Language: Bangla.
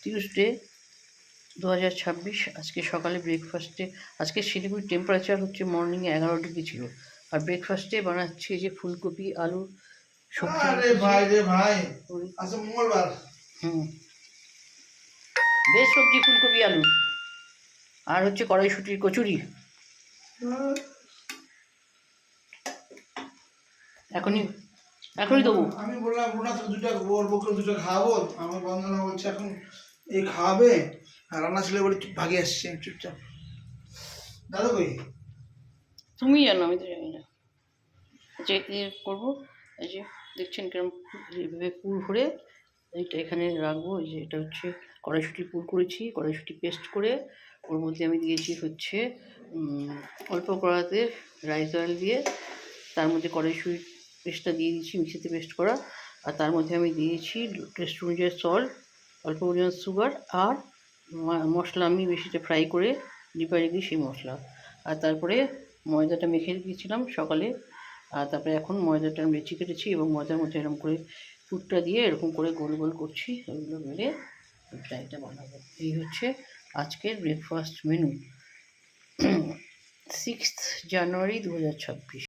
টিউসডে 2026। আজকে সকালে ব্রেকফাস্টে আজকে শিলিগুড়ির টেম্পারেচার হচ্ছে মর্নিংয়ে 11 ডিগ্রি ছিল। আর ব্রেকফাস্টে বানাচ্ছি যে ফুলকপি আলু সবজি। মঙ্গলবার বেশ সবজি ফুলকপি আলু আর হচ্ছে কড়াইশুটির কচুরি। এখনই দেবো। আমি বললাম ওনা তো দুটো বলবো দুটো খাওয়াবো, আমার বন্ধনা বলছে এখন এই খাওয়াবে, আর রান্না ছেলে বলে ভাগে আসছে চুপচাপ। দাদা কই? তুমি জানো, আমি তো জানি না। যে করবো, এই যে দেখছেন কিরম এইভাবে পুর ভরে এইটা এখানে রাখবো। এই যে এটা হচ্ছে কড়াইশুঁটি পুর করেছি, কড়াইশুঁটি পেস্ট করে ওর মধ্যে আমি দিয়েছি হচ্ছে অল্প কড়াতে রাইস অয়েল দিয়ে, তার মধ্যে কড়াইশুঁটি পেস্টটা দিয়ে দিয়েছি মিক্সিতে পেস্ট করা, আর তার মধ্যে আমি দিয়েছি টেস্ট অনুযায়ী সল্ট, অল্প পরিমাণ সুগার, আর মশলা আমি বেশিটা ফ্রাই করে ডিপে রেখে সেই মশলা। আর তারপরে ময়দাটা মেখে দিয়েছিলাম সকালে, আর তারপরে এখন ময়দাটা লেচি কেটেছি এবং ময়দার মধ্যে এরকম করে পুরটা দিয়ে এরকম করে গোল গোল করছি, ওইগুলো মেরে ফ্রাইটা বানাবো। এই হচ্ছে আজকের ব্রেকফাস্ট মেনু, 6 জানুয়ারি 2026।